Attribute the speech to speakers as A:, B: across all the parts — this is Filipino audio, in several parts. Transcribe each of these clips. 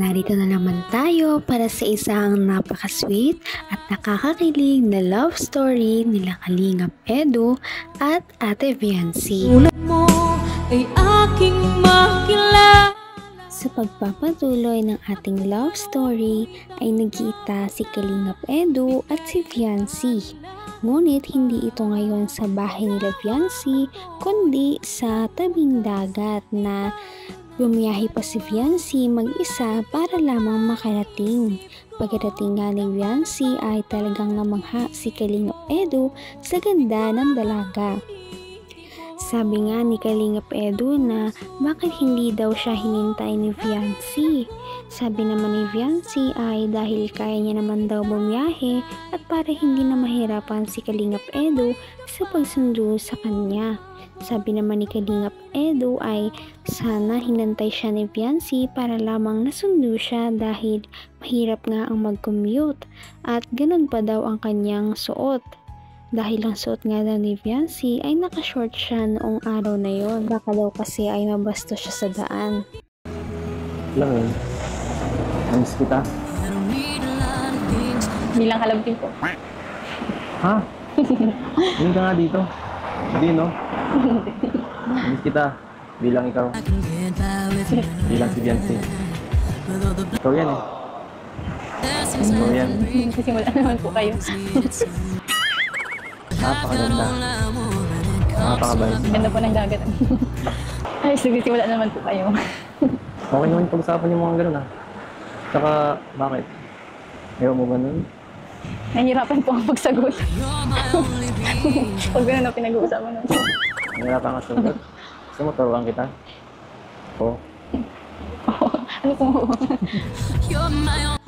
A: Narito na naman tayo para sa isang napaka-sweet at nakakakilig na love story nila Kalingap Edu at Ate Viancy.
B: Ulat mo ay aking makilala.
A: Sa pagpapatuloy ng ating love story ay nagkita si Kalingap Edu at si Viancy. Ngunit hindi ito ngayon sa bahay nila Viancy kundi sa tabing dagat na bumiyahe pa si Viancy mag-isa para lamang makarating. Pagdating nga ni Viancy ay talagang namangha si Kalingap Edu sa ganda ng dalaga. Sabi nga ni Kalingap Edu na bakit hindi daw siya hinintay ni Viancy. Sabi naman ni Viancy ay dahil kaya niya naman daw bumiyahe at para hindi na mahirapan si Kalingap Edu sa pagsundo sa kanya. Sabi naman ni Kalingap Edu ay sana hinantay siya ni Viancy para lamang nasundo siya dahil mahirap nga ang mag-commute at ganun pa daw ang kanyang suot. Dahil ang suot nga daw ni Viancy ay nakashort siya noong araw na yon. Baka daw kasi ay mabasto siya sa daan.
C: Alam mo, namiss kita.
D: Bilang halabting po.
C: Ha? Hindi ka nga dito. Hindi, no? Namiss kita. Bilang ikaw. Bilang si Viancy. Ikaw yan eh. Ikaw yan.
D: Sisimula naman po kayo.
C: Napakaganda. Napakabait.
D: Ganda po ng dagat. Ay, sisimula naman po kayo.
C: Okay naman pag-usapan yung mga ganun ha. Tsaka, bakit? Ayaw mo ganun?
D: Nahihirapan po ang pagsagot. Pag gano'n na pinag-uusapan naman.
C: Nahirapan ka sagot. Gusto mo, turuan kita? Oo.
D: Ano po?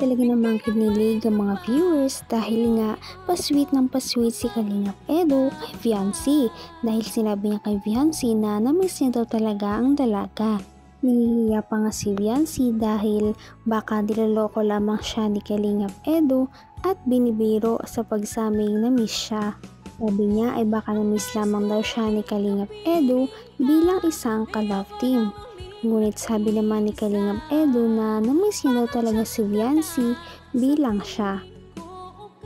A: Talaga namang kinilig ang mga viewers dahil nga pasweet ng pasweet si Kalingap Edu kay Viancy dahil sinabi niya kay Viancy na namiss niya daw talaga ang dalaga. Nahihiya pa nga si Viancy dahil baka niloloko lamang siya ni Kalingap Edu at binibiro sa pagsaming namiss siya. Sabi niya ay baka namiss lamang daw siya ni Kalingap Edu bilang isang ka-love team. Ngunit sabi naman ni Kalingap Edu na namiss niya daw talaga si Viancy bilang siya.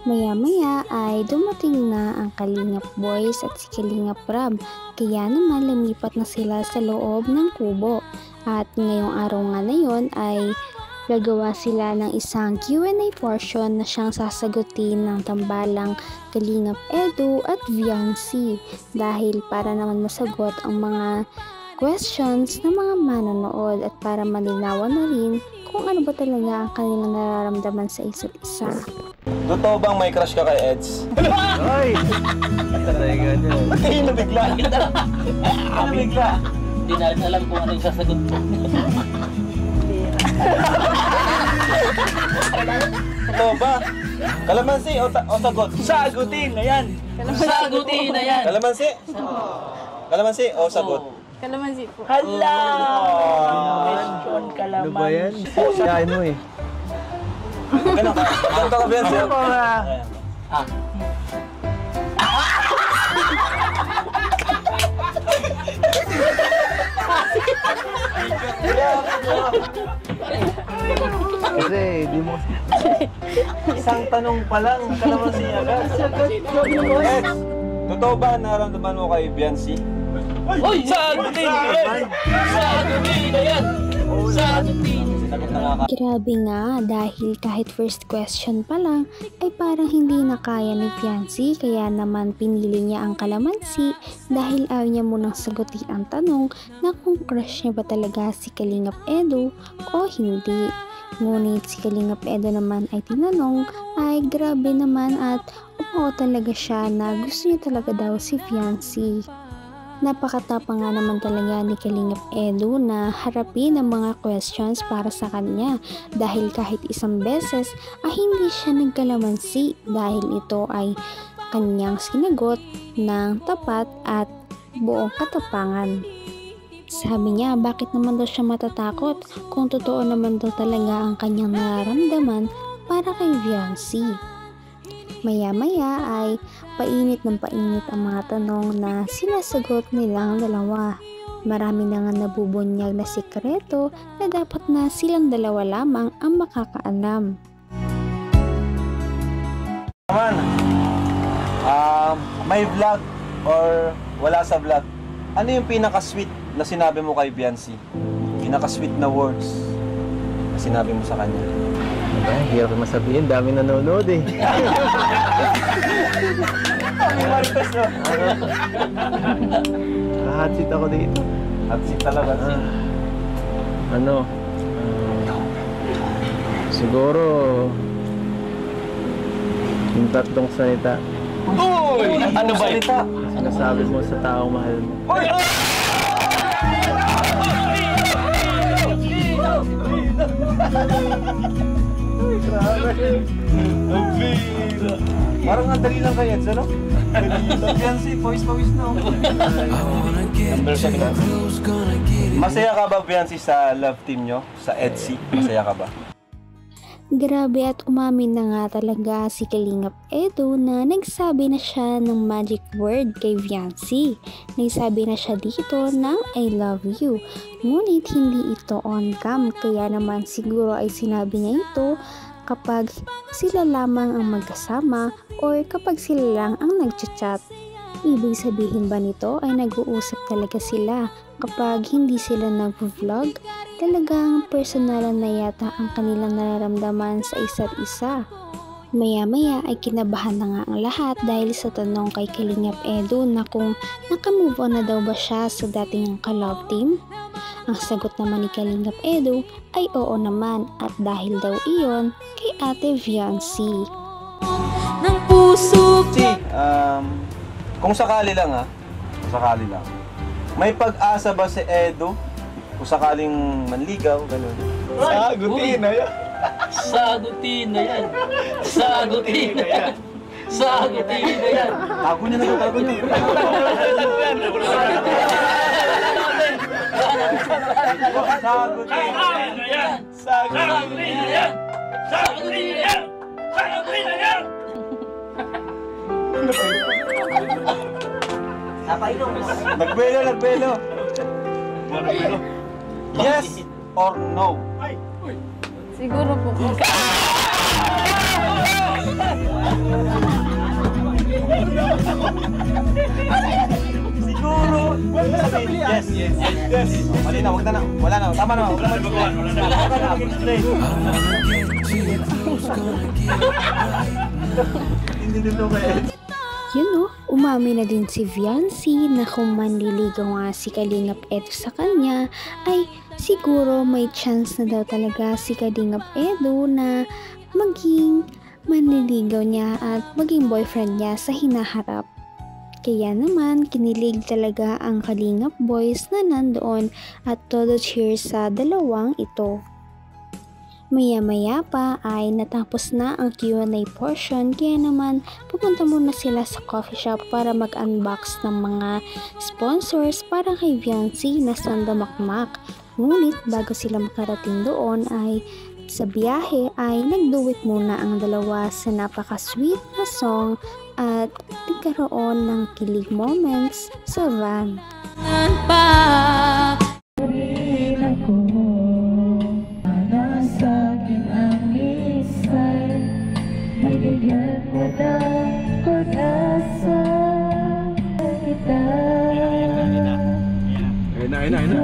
A: Maya-maya ay dumating na ang Kalingap Boys at si Kalingap Rab, kaya naman lumipat na sila sa loob ng kubo. At ngayong araw nga na yon ay gagawa sila ng isang Q&A portion na siyang sasagutin ng tambalang Kalingap Edu at Viancy dahil para naman masagot ang mga questions ng mga manonood at para malinawan na rin kung ano ba talaga ang kanilang nararamdaman sa isa't isa.
E: Totoo bang may crush ka kay Eds?
C: Ay! Patay ka dyan.
E: Ay, nabigla. Nabigla.
F: Hindi na rin alam kung ano yung sasagot ko.
E: Totoo ba? Kalamansi o sagot?
F: Sagutin na yan! Sagutin na yan!
E: Kalamansi? Kalamansi o sagot?
D: Kalamansi po.
F: Hala! Question
C: Ano ba yan?
F: kalaman.
C: Siyain mo eh.
E: Ganito ka, Viancy.
F: Ah.
C: Kasi, di mo...
E: Isang tanong pa lang, kalamansi agad. Eds, totoo ba nararamdaman mo kay Viancy?
F: Uy! Sagutin na yan! Sagutin na yan! Sagutin! Sinagot na nga.
A: Grabe nga dahil kahit first question pa lang ay parang hindi na kaya ni Viancy kaya naman pinili niya ang kalamansi dahil ayaw niya munang sagutin ang tanong na kung crush niya ba talaga si Kalingap Edu o hindi. Ngunit si Kalingap Edu naman ay tinanong ay grabe naman at oo talaga siya na gusto niya talaga daw si Viancy. Napakatapang nga naman talaga ni Kalingap Edu na harapin ang mga questions para sa kanya dahil kahit isang beses ay hindi siya nagkalamansi dahil ito ay kanyang sinagot ng tapat at buong katapangan. Sabi niya bakit naman daw siya matatakot kung totoo naman daw talaga ang kanyang nararamdaman para kay Viancy. Maya-maya ay painit ng painit ang mga tanong na sinasagot nilang dalawa. Marami na nga nabubunyag na sikreto na dapat na silang dalawa lamang ang makakaalam.
E: Naman, may vlog or wala sa vlog, ano yung pinaka-sweet na sinabi mo kay Biancy? Pinaka-sweet na words na sinabi mo sa kanya?
C: Ay, hirap naman sabihin, dami nanonood eh. Hatsit ako dito.
E: Hatsit talaga.
C: Siguro yung tatlong salita
F: Uy! Ano ba yun?
C: sinasabi mo sa taong mahal mo.
E: Parang ang dali lang kay Eds, ano? Biancy, pawis-pawis na. Masaya ka ba, Biancy, sa love team nyo? Sa Edsy? Masaya ka ba?
A: Grabe at umamin na nga talaga si Kalingap Edo na nagsabi na siya ng magic word kay Biancy. Nagsabi na siya dito ng I love you. Ngunit hindi ito on cam, kaya naman siguro ay sinabi niya ito kapag sila lamang ang magkasama or kapag sila lang ang nagchat-chat. Ibig sabihin ba nito ay nag-uusap talaga sila kapag hindi sila nag-vlog? Talagang personalan na yata ang kanilang nararamdaman sa isa't isa. Maya-maya ay kinabahan na nga ang lahat dahil sa tanong kay Kalingap Edo na kung nakamove on na daw ba siya sa dating ka-love team. Ang sagot naman ni Kalingap Edo ay oo naman at dahil daw iyon kay Ate Biancy.
B: ng puso ko.
E: Kung sakali lang may pag-asa ba si Edo? Kung sakaling manligaw, gano'n.
F: Sagutin na yan. Sagutin na yan. Sagutin na yan. Sagutin na yan.
E: Tago niya na.
F: Sagutin na yan. Sagutin na yan. Sagutin na yan. Sagutin na yan.
E: Nagbelo. Yes or no?
D: Siguro po.
E: Siguro. Sabihin, yes. Mali na, wag na. Wala na, tama na. Wag na mag-explain. Hindi dito kaya.
A: Yun umami na din si Biancy na kung manliligaw nga si Kalingap Edo sa kanya ay siguro may chance na daw talaga si Kalingap Edo na maging manliligaw niya at maging boyfriend niya sa hinaharap. Kaya naman kinilig talaga ang Kalingap boys na nandoon at todo cheers sa dalawang ito. Maya-maya pa ay natapos na ang Q&A portion kaya naman pupunta muna sila sa coffee shop para mag-unbox ng mga sponsors para kay Biancy na sandamakmak. Ngunit bago sila makarating doon ay sa biyahe ay nagduet muna ang dalawa sa napaka-sweet na song at nagkaroon ng kilig moments sa van.
C: Ayun na.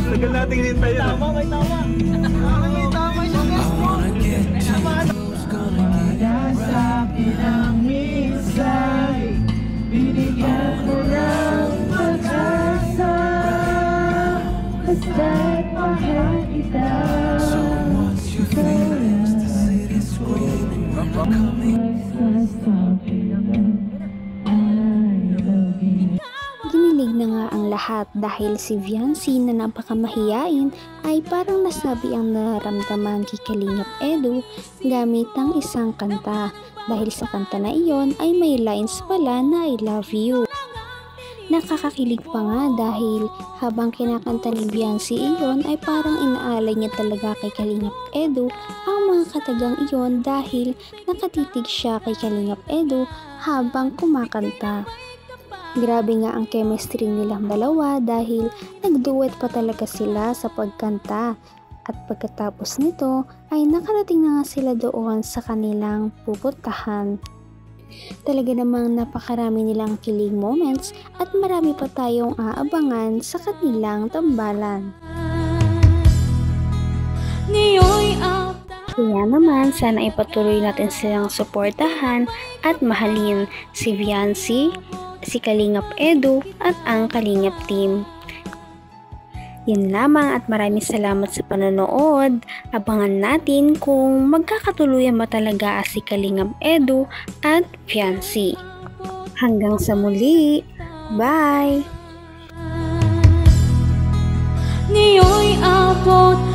C: Tagal nating hinintay yun. Tama, may tama. May tama siya, guys. Sa akin ang misay, binigyan ko ng pag-asa, basta't mahal kita. So once you feel it, the city's screaming, I'm coming.
A: Ginilig na nga ang lahat dahil si Biancy na napakamahiyain ay parang nasabi ang nararamdaman kay Kalingap Edo gamit ang isang kanta. Dahil sa kanta na iyon ay may lines pala na I love you. Nakakakilig pa nga dahil habang kinakanta ni Viancy iyon ay parang inaalay niya talaga kay Kalingap Edu ang mga katagang iyon dahil nakatitig siya kay Kalingap Edu habang kumakanta. Grabe nga ang chemistry nilang dalawa dahil nagduet pa talaga sila sa pagkanta. At pagkatapos nito ay nakarating na nga sila doon sa kanilang pupuntahan. Talaga namang napakarami nilang kilig moments at marami pa tayong aabangan sa kanilang tambalan. Kaya naman sana ipatuloy natin silang suportahan at mahalin si Viancy, si Kalingap Edu at ang Kalingap team. Yun lamang at maraming salamat sa panonood. Abangan natin kung magkakatuluyan ba talaga si Kalingap Edu at Viancy. Hanggang sa muli. Bye!
B: Niyo'y abot